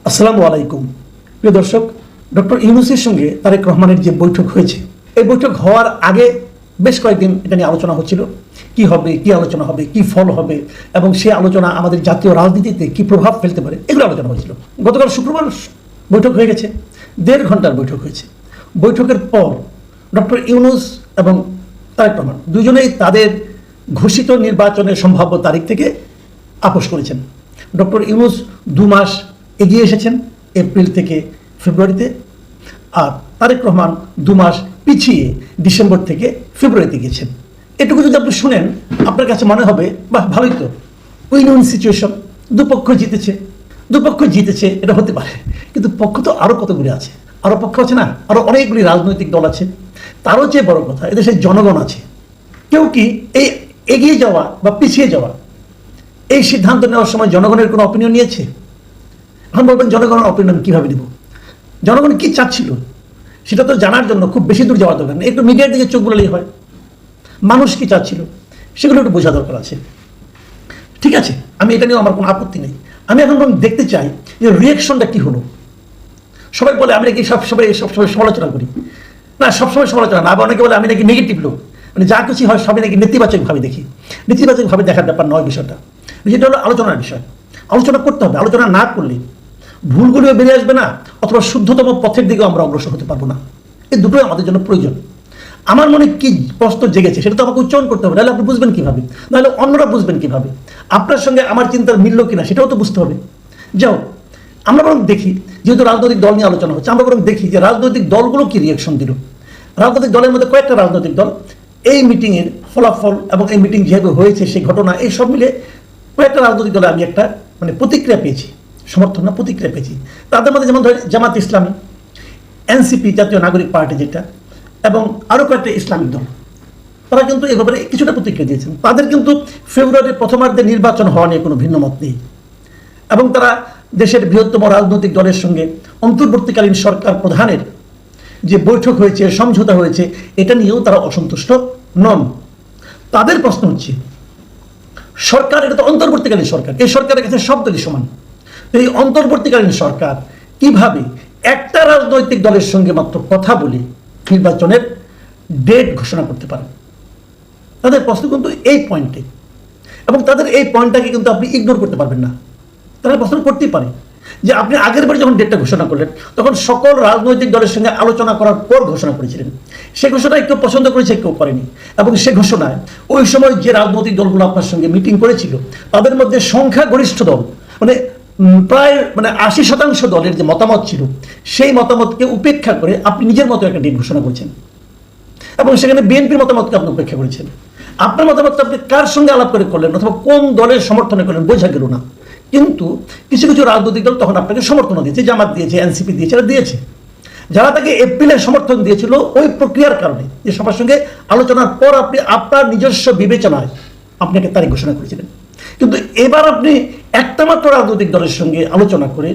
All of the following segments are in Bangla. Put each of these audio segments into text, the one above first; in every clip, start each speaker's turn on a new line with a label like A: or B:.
A: আসসালামু আলাইকুম প্রিয় দর্শক, ডক্টর ইউনূসের সঙ্গে তারেক রহমানের যে বৈঠক হয়েছে, এই বৈঠক হওয়ার আগে বেশ কয়েকদিন এটা নিয়ে আলোচনা হচ্ছিল। কি হবে, কি আলোচনা হবে, কি ফল হবে এবং সেই আলোচনা আমাদের জাতীয় রাজনীতিতে কি প্রভাব ফেলতে পারে, এগুলো আলোচনা হয়েছিল। গতকাল শুক্রবার বৈঠক হয়ে গেছে, 1.5 ঘন্টার বৈঠক হয়েছে। বৈঠকের পর ডক্টর ইউনূস এবং তারেক রহমান দুজনেই তাদের ঘোষিত নির্বাচনের সম্ভাব্য তারিখ থেকে আপোস করেছেন। ডক্টর ইউনূস 2 মাস এগিয়ে এসেছেন, এপ্রিল থেকে ফেব্রুয়ারিতে, আর তারেক রহমান 2 মাস পিছিয়ে ডিসেম্বর থেকে ফেব্রুয়ারিতে গিয়েছেন। এটুকু যদি আপনি শুনেন, আপনার কাছে মনে হবে বাহ, ভালোই তো, উইন উইন সিচুয়েশন, দুপক্ষ জিতেছে, এটা হতে পারে। কিন্তু পক্ষ তো আরও কতগুলি আছে, আরও পক্ষ আছে না, আরও অনেকগুলি রাজনৈতিক দল আছে। তারও চেয়ে বড় কথা, এদেশের জনগণ আছে। কেউ কি এই এগিয়ে যাওয়া বা পিছিয়ে যাওয়া, এই সিদ্ধান্ত নেওয়ার সময় জনগণের কোনো অপিনিয়ন নিয়েছে? এখন বলবেন জনগণের অপিনিয়ন কীভাবে নেব? জনগণ কী চাচ্ছিল সেটা তো জানার জন্য খুব বেশি দূর যাওয়া দরকার নেই, একটু মিডিয়ার দিকে চোখ বুলালেই হয়। মানুষ কী চাচ্ছিল সেগুলো একটু বোঝা দরকার আছে। ঠিক আছে, আমি এটা নিয়েও আমার কোনো আপত্তি নেই। আমি এখন দেখতে চাই যে রিয়াকশনটা কী হলো। সবাই বলে আমি নাকি সবসময় সমালোচনা করি। না, সবসময় সমালোচনা না, আবার অনেকে বলে আমি নাকি নেগেটিভ লোক, মানে যা কিছু হয় সবই নাকি নেতিবাচকভাবে দেখি। নেতিবাচকভাবে দেখার ব্যাপার নয় বিষয়টা, যেটা হলো আলোচনার বিষয়। আলোচনা করতে হবে, আলোচনা না করলে ভুলগুলিও বেরিয়ে আসবে না, অথবা শুদ্ধতম পথের দিকেও আমরা অগ্রসর হতে পারবো না। এই দুটোই আমাদের জন্য প্রয়োজন। আমার মনে কি প্রশ্ন জেগেছে সেটা তো আমাকে উচ্চারণ করতে হবে, নাহলে আপনি বুঝবেন কীভাবে, নাহলে অন্যরা বুঝবেন কীভাবে, আপনার সঙ্গে আমার চিন্তার মিলল কিনা সেটাও তো বুঝতে হবে। যাও, আমরা বরং দেখি, যেহেতু রাজনৈতিক দল নিয়ে আলোচনা হচ্ছে, আমরা বরং দেখি যে রাজনৈতিক দলগুলো কি রিয়াকশন দিল। রাজনৈতিক দলের মধ্যে কয়েকটা রাজনৈতিক দল এই মিটিংয়ের ফলাফল এবং এই মিটিং যেভাবে হয়েছে সেই ঘটনা, এই সব মিলে কয়েকটা রাজনৈতিক দলে আমি একটা প্রতিক্রিয়া পেয়েছি, সমর্থন না প্রতিক্রিয়া পেয়েছি। তাদের মধ্যে যেমন ধরেন জামাত ইসলামী, এনসিপি জাতীয় নাগরিক পার্টি যেটা, এবং আরও কয়েকটা ইসলামিক দল, তারা কিন্তু এ ব্যাপারে কিছুটা প্রতিক্রিয়া দিয়েছেন। তাদের কিন্তু ফেব্রুয়ারির প্রথমার্ধে নির্বাচন হওয়া নিয়ে কোনো ভিন্ন মত নেই, এবং তারা দেশের বৃহত্তম রাজনৈতিক দলের সঙ্গে অন্তর্বর্তীকালীন সরকার প্রধানের যে বৈঠক হয়েছে, সমঝোতা হয়েছে, এটা নিয়েও তারা অসন্তুষ্ট নন। তাদের প্রশ্ন হচ্ছে, সরকার এটা তো অন্তর্বর্তীকালীন সরকার, এই সরকারের কাছে সব দলই সমান। এই অন্তর্বর্তীকালীন সরকার কিভাবে একটা রাজনৈতিক দলের সঙ্গে মাত্র কথা বলে নির্বাচনের ডেট ঘোষণা করতে পারে? তাদের প্রশ্ন কিন্তু এই পয়েন্টে, এবং তাদের এই পয়েন্টটাকে কিন্তু আপনি ইগনোর করতে পারবেন না। তারা প্রশ্ন করতেই পারে যে আপনি আগের বার যখন ডেটটা ঘোষণা করলেন, তখন সকল রাজনৈতিক দলের সঙ্গে আলোচনা করার পর ঘোষণা করেছিলেন। সে ঘোষণা কেউ পছন্দ করেছে, কেউ করেনি, এবং সে ঘোষণায় ওই সময় যে রাজনৈতিক দলগুলো আপনার সঙ্গে মিটিং করেছিল, তাদের মধ্যে সংখ্যাগরিষ্ঠ দল প্রায় 80% দলের যে মতামত ছিল, সেই মতামতকে উপেক্ষা করে আপনি নিজের মতো একটা ডেট ঘোষণা করেছেন, এবং সেখানে বিএনপির মতামতকে আপনি উপেক্ষা করেছেন। আপনার মতামতটা আপনি কার সঙ্গে আলাপ করে করলেন অথবা কোন দলের সমর্থনে করলেন বোঝা গেল না। কিন্তু কিছু কিছু রাজনৈতিক দল তখন আপনাকে সমর্থন দিয়েছে, জামাত দিয়েছে, এনসিপি দিয়েছে, এরা দিয়েছে। যারা তাকে এপ্রিলে সমর্থন দিয়েছিল ওই প্রক্রিয়ার কারণে, যে সবার সঙ্গে আলোচনার পর আপনি আপনার নিজস্ব বিবেচনায় আপনি একটা তারিখ ঘোষণা করেছিলেন। কিন্তু এবার আপনি একটা মাত্র রাজনৈতিক দলের সঙ্গে আলোচনা করে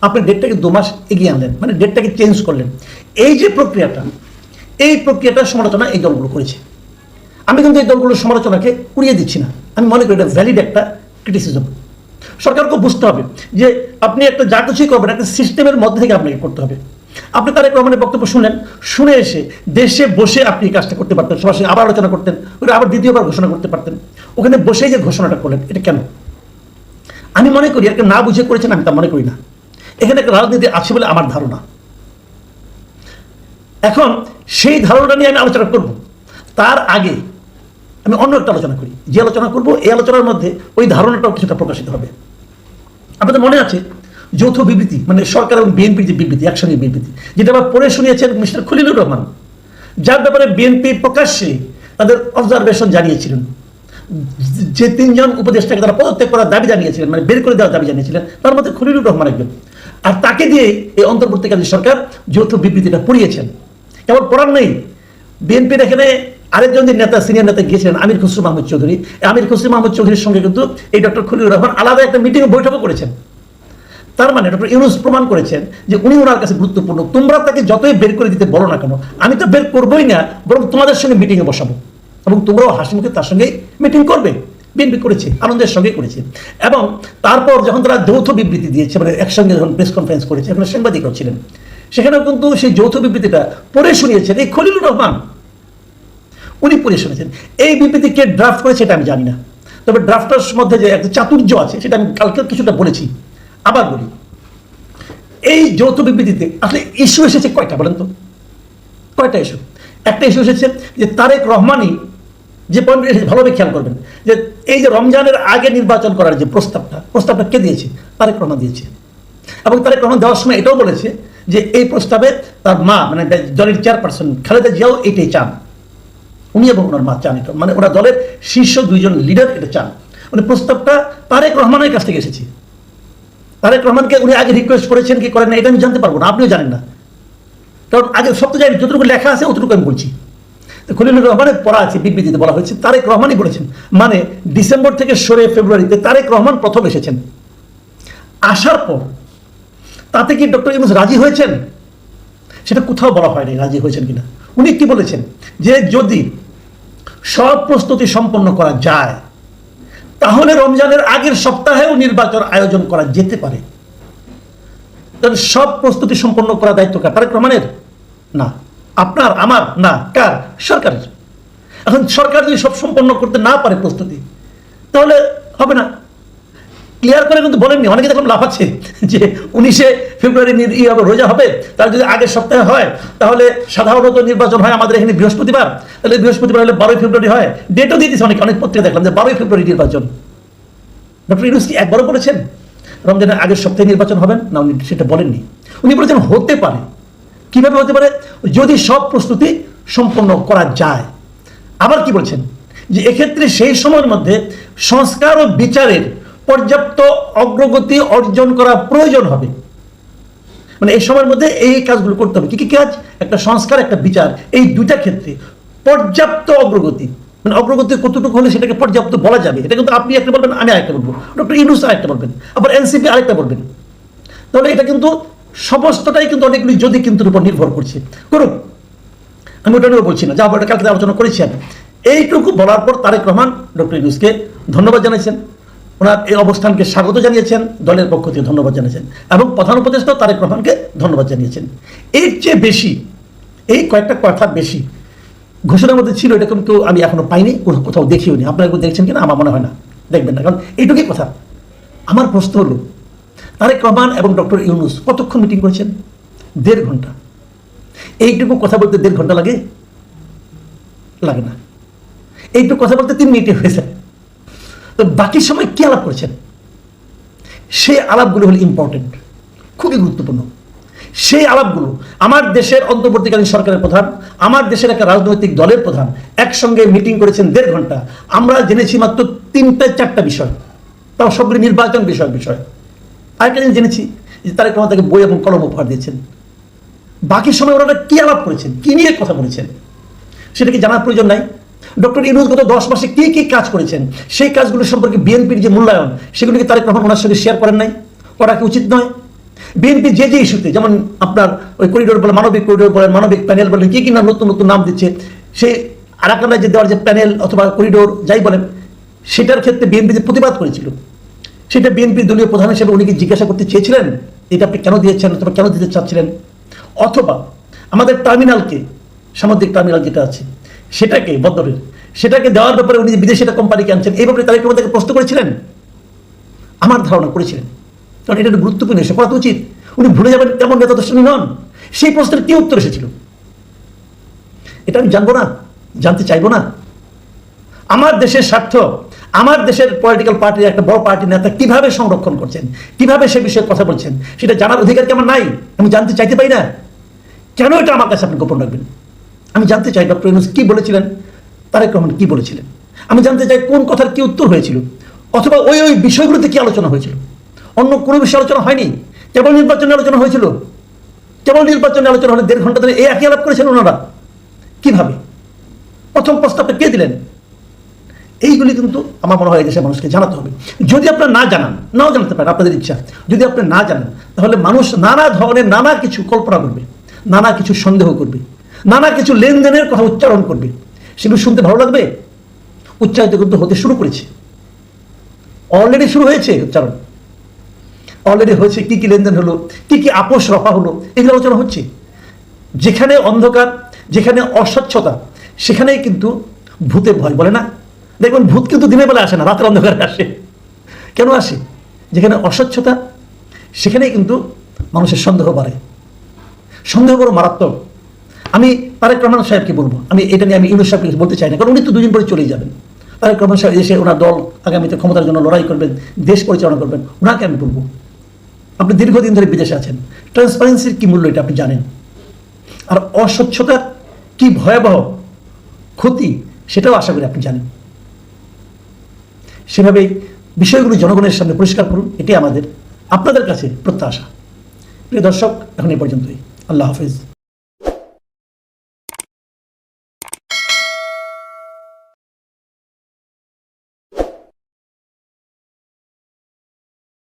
A: আপনি ডেটটাকে 2 মাস এগিয়ে আনলেন, ডেটটাকে চেঞ্জ করলেন। এই যে প্রক্রিয়াটা, এই প্রক্রিয়াটার সমালোচনা এই দলগুলো করেছে। আমি কিন্তু এই দলগুলোর সমালোচনাকে উড়িয়ে দিচ্ছি না, আমি মনে করি এটা ভ্যালিড একটা ক্রিটিসিজম। সরকারকে বুঝতে হবে যে আপনি একটা যা কিছুই করবেন একটা সিস্টেমের মধ্যে থেকে আপনাকে করতে হবে। আপনি তারেক রহমানের বক্তব্য শুনলেন, শুনে এসে দেশে বসে আপনি এই কাজটা করতে পারতেন, সবার সঙ্গে আবার আলোচনা করতেন, ওটা আবার দ্বিতীয়বার ঘোষণা করতে পারতেন। ওখানে বসেই যে ঘোষণাটা করলেন, এটা কেন? আমি মনে করি একটা না বুঝে করেছেন, আমি তা মনে করি না। এখানে একটা রাজনীতি আছে বলে আমার ধারণা। এখন সেই ধারণাটা নিয়ে আমি আলোচনা করব, তার আগে আমি অন্য একটা আলোচনা করি। যে আলোচনা করব, এই আলোচনার মধ্যে ওই ধারণাটাও কিছুটা প্রকাশিত হবে। আপনাদের মনে আছে যৌথ বিবৃতি, সরকার এবং বিএনপির যে বিবৃতি, একসঙ্গে বিবৃতি, যেটা আবার পড়ে শুনিয়েছেন মিস্টার খলিলুর রহমান, যার ব্যাপারে বিএনপি প্রকাশ্যে তাদের অবজারভেশন জানিয়েছিলেন। যে 3 জন উপদেষ্টাকে তারা পদত্যাগ করার দাবি জানিয়েছিলেন, বের করে দেওয়ার দাবি জানিয়েছিলেন, তার মধ্যে খলিলুর রহমান একজন। আর তাকে দিয়ে এই অন্তর্বর্তীকালীন সরকার যৌথ বিবৃতিটা পড়িয়েছেন। কেবল পড়ার নেই, বিএনপির এখানে আরেকজন যে নেতা, সিনিয়র নেতা গিয়েছিলেন আমির খসরু মাহমুদ চৌধুরী, আমির খসরু মাহমুদ চৌধুরীর সঙ্গে কিন্তু এই ডক্টর খলিলুর রহমান আলাদা একটা মিটিং বৈঠকও করেছেন। তার ডক্টর ইউনূস প্রমাণ করেছেন যে উনি ওনার কাছে গুরুত্বপূর্ণ। তোমরা তাকে যতই বের করে দিতে বলো না কেন, আমি তো বের করবোই না, বরং তোমাদের সঙ্গে মিটিংয়ে বসাবো, এবং তোমরাও হাসি মুখে তার সঙ্গে মিটিং করবে। বিএনপি করেছে, আনন্দের সঙ্গে করেছে। এবং তারপর যখন তারা যৌথ বিবৃতি দিয়েছে, মানে একসঙ্গে যখন প্রেস কনফারেন্স করেছে, এখানে সাংবাদিকরাও ছিলেন, সেখানেও কিন্তু সেই যৌথ বিবৃতিটা পড়ে শুনিয়েছেন এই খলিলুর রহমান, উনি পড়ে শুনেছেন। এই বিবৃতি কে ড্রাফট করেছে এটা আমি জানি না, তবে ড্রাফটার মধ্যে যে একটা চাতুর্য আছে সেটা আমি কালকে কিছুটা বলেছি, আবার বলি। এই যৌথ বিবৃতিতে আসলে ইস্যু এসেছে কয়টা বলেন তো? কয়টা ইস্যু? একটা ইস্যু এসেছে যে তারেক রহমানই, যে পয়েন্ট ভালোভাবে খেয়াল করবেন, যে এই যে রমজানের আগে নির্বাচন করার যে প্রস্তাবটা কে দিয়েছে? তারেক রহমান দিয়েছে। এবং তারেক রহমান দেওয়ার সময় এটাও বলেছে যে এই প্রস্তাবে তার মা, মানে দলের চেয়ারপারসন খালেদা জিয়াও এটাই চান, উনি এবং ওনার মা চান এটা, মানে ওরা দলের শীর্ষ দুইজন লিডার এটা চান। মানে প্রস্তাবটা তারেক রহমানের কাছ থেকে এসেছে। তারেক রহমানকে উনি আগে রিকোয়েস্ট করেছেন কি করেন না এটা আমি জানতে পারবো না, আপনিও জানেন না, কারণ আগে সব তো জানি, যতটুকু লেখা আছে অতটুকু আমি বলছি। খলিলুর রহমানের পড়া আছে, বিবৃতিতে বলা হয়েছে তারেক রহমানই বলেছেন, মানে ডিসেম্বর থেকে সরে ফেব্রুয়ারিতে তারেক রহমান প্রথম এসেছেন। আসার পর তাতে কি ডক্টর ইউনূস রাজি হয়েছেন? সেটা কোথাও বলা হয়নি রাজি হয়েছেন কিনা। উনি কি বলেছেন যে যদি সব প্রস্তুতি সম্পন্ন করা যায় তাহলে রমজানের আগের সপ্তাহেও নির্বাচন আয়োজন করা যেতে পারে। সব প্রস্তুতি সম্পন্ন করার দায়িত্ব কার? তারেক রহমানের? না। আপনার, আমার? না। কার? সরকারের। এখন সরকার যদি সব সম্পন্ন করতে না পারে প্রস্তুতি, তাহলে হবে না। ক্লিয়ার করে কিন্তু বলেননি, অনেকে দেখুন লাফাচ্ছে যে 19শে ফেব্রুয়ারি রোজা হবে, তার যদি আগের সপ্তাহে হয় তাহলে সাধারণত নির্বাচন হয় আমাদের এখানে বৃহস্পতিবার, তাহলে বৃহস্পতিবার হলে 12ই ফেব্রুয়ারি হয়। ডেটও দিয়ে দিচ্ছে অনেক পত্রিকা দেখলাম যে 12ই ফেব্রুয়ারি নির্বাচন। ডক্টর ইউনূস কি একবারও বলেছেন রমজানের আগের সপ্তাহে নির্বাচন হবেন? না, উনি সেটা বলেননি। উনি বলেছেন হতে পারে। কিভাবে হতে পারে? যদি সব প্রস্তুতি সম্পন্ন করা যায়। আবার কি বলছেন যে এক্ষেত্রে সেই সময়ের মধ্যে সংস্কার ও বিচারের পর্যাপ্ত অগ্রগতি অর্জন করা প্রয়োজন হবে। মানে এই সময়ের মধ্যে এই কাজগুলো করতে হবে। কি কি কাজ? একটা সংস্কার, একটা বিচার, এই দুইটা ক্ষেত্রে পর্যাপ্ত অগ্রগতি। মানে অগ্রগতি কতটুকু হলে সেটাকে পর্যাপ্ত বলা যাবে, এটা কিন্তু আপনি একটা বলবেন, আমি আরেকটা বলবো, ডক্টর ইউনূস আরেকটা বলবেন, আবার এনসিপি আরেকটা বলবেন। তাহলে এটা কিন্তু সমস্তটাই কিন্তু অনেকগুলি যদি কিন্তু উপর নির্ভর করছে। করুক, আমি ওটা নিয়েও বলছি না, যা ওটা কালকে আলোচনা করেছি আমি। এইটুকু বলার পর তারেক রহমান ডক্টর ইউনূসকে ধন্যবাদ জানিয়েছেন, ওনার এই অবস্থানকে স্বাগত জানিয়েছেন, দলের পক্ষ থেকে ধন্যবাদ জানিয়েছেন, এবং প্রধান উপদেষ্টা তারেক রহমানকে ধন্যবাদ জানিয়েছেন। এর চেয়ে বেশি, এই কয়েকটা কথা বেশি ঘোষণার মধ্যে ছিল, এটা কিন্তু আমি এখনো পাইনি, কোথাও দেখিও নি। আপনারা দেখছেন কিনা আমার মনে হয় না, দেখবেন না, কারণ এইটুকুই কথা। আমার প্রশ্ন হলো, তারেক রহমান এবং ডক্টর ইউনূস কতক্ষণ মিটিং করেছেন? 1.5 ঘন্টা। এইটুকু কথা বলতে 1.5 ঘন্টা লাগে? লাগে না। এইটুকু কথা বলতে 3 মিনিটে হয়েছে। তো বাকি সময় কি আলাপ করেছেন? সেই আলাপগুলো হলো ইম্পর্টেন্ট, খুবই গুরুত্বপূর্ণ। সেই আলাপগুলো আমার দেশের অন্তর্বর্তীকালীন সরকারের প্রধান, আমার দেশের একটা রাজনৈতিক দলের প্রধান একসঙ্গে মিটিং করেছেন 1.5 ঘন্টা। আমরা জেনেছি মাত্র 3-4টা বিষয়, তাও সবগুলি নির্বাচন বিষয়। আরেকটা জিনিস জেনেছি যে তারেক রহমান তাকে বই এবং কলম উপহার দিয়েছেন। বাকি সময় ওনারা কি আলাপ করেছেন, কি নিয়ে কথা বলেছেন, সেটা কি জানার প্রয়োজন নাই? ডক্টর ইউনূস গত 10 মাসে কি কি কাজ করেছেন, সেই কাজগুলো সম্পর্কে বিএনপির যে মূল্যায়ন, সেগুলোকে তারেক রহমান ওনার সঙ্গে শেয়ার করেন নাই? করা কি উচিত নয়? বিএনপি যে যে ইস্যুতে, যেমন আপনার ওই করিডোর বলেন, মানবিক করিডোর বলেন, মানবিক প্যানেল বলেন, কি না নতুন নতুন নাম দিচ্ছে, সেই আরাকানায় যে দেওয়ার যে প্যানেল অথবা করিডোর যাই বলেন, সেটার ক্ষেত্রে বিএনপি যে প্রতিবাদ করেছিল, সেটা বিএনপির দলীয় প্রধান হিসেবে উনি কি জিজ্ঞাসা করতে চেয়েছিলেন এটা আপনি কেন দিয়েছেন অথবা কেন দিতে চাচ্ছিলেন? অথবা আমাদের টার্মিনালকে, সামুদ্রিক টার্মিনাল যেটা আছে সেটাকে, বন্দরের, সেটাকে দেওয়ার ব্যাপারে উনি যে বিদেশি একটা কোম্পানিকে আনছেন, এই ব্যাপারে তারেক রহমান তাকে প্রশ্ন করেছিলেন? আমার ধারণা করেছিলেন, কারণ এটা একটা গুরুত্বপূর্ণ বিষয়, করা তো উচিত। উনি ভুলে যাবেন তেমন নেতাদর্শনী নন। সেই প্রশ্নের কি উত্তর এসেছিল এটা আমি জানবো না, জানতে চাইবো না? আমার দেশের স্বার্থ, আমার দেশের পলিটিক্যাল পার্টির একটা বড় পার্টির নেতা কিভাবে সংরক্ষণ করছেন, কিভাবে সে বিষয়ে কথা বলছেন, সেটা জানার অধিকার কি আমার নাই? আমি জানতে চাইতে পারি না? কেন এটা আমার কাছে আপনি গোপন রাখবেন? আমি জানতে চাই ডক্টর ইউনূস কি বলেছিলেন, তারেক রহমান কি বলেছিলেন। আমি জানতে চাই কোন কথার কি উত্তর হয়েছিল, অথবা ওই বিষয়গুলোতে কি আলোচনা হয়েছিল। অন্য কোনো বিষয়ে আলোচনা হয়নি, কেবল নির্বাচনে আলোচনা হয়েছিল। কেবল নির্বাচনে আলোচনা হলে 1.5 ঘন্টা ধরে এই একই আলাপ করেছেন ওনারা। কিভাবে? প্রথম প্রস্তাবটা কে দিলেন? এইগুলি কিন্তু আমার মনে হয় দেশের মানুষকে জানাতে হবে। যদি আপনারা না জানান, নাও জানাতে পারেন, আপনাদের ইচ্ছা। যদি আপনি না জানেন, তাহলে মানুষ নানা ধরনের নানা কিছু কল্পনা করবে, নানা কিছু সন্দেহ করবে, নানা কিছু লেনদেনের কথা উচ্চারণ করবে। সেগুলো শুনতে ভালো লাগবে? উচ্চারিত কিন্তু হতে শুরু করেছে। অলরেডি শুরু হয়েছে উচ্চারণ, অলরেডি হয়েছে। কি কি লেনদেন হলো, কি কি আপোষ রফা হলো, এগুলো আলোচনা হচ্ছে। যেখানে অন্ধকার, যেখানে অস্বচ্ছতা, সেখানেই কিন্তু ভূতের ভয়, বলে না? দেখবেন ভূত কিন্তু দিনের বেলা আসে না, রাতের অন্ধকারে আসে। কেন আসে? যেখানে অস্বচ্ছতা, সেখানেই কিন্তু মানুষের সন্দেহ বাড়ে। সন্দেহ বড় মারাত্মক। আমি তারেক রহমান সাহেবকে বলবো, আমি এটা নিয়ে আমি ইউনূস সাহেবকে বলতে চাই না, কারণ উনি তো দুদিন পরে চলেই যাবেন। তারেক রহমান সাহেব এসে ওনার দল আগামীতে ক্ষমতার জন্য লড়াই করবেন, দেশ পরিচালনা করবেন, ওনাকে আমি বলবো, আপনি দীর্ঘদিন ধরে বিদেশে আছেন, ট্রান্সপারেন্সির কি মূল্য এটা আপনি জানেন, আর অস্বচ্ছতার কি ভয়াবহ ক্ষতি সেটাও আশা করি আপনি জানেন। সেভাবেই বিষয়গুলো জনগণের সামনে পরিষ্কার করুন, এটি আমাদের আপনাদের কাছে প্রত্যাশা। প্রিয় দর্শক, এখন এই পর্যন্তই। আল্লাহ হাফেজ।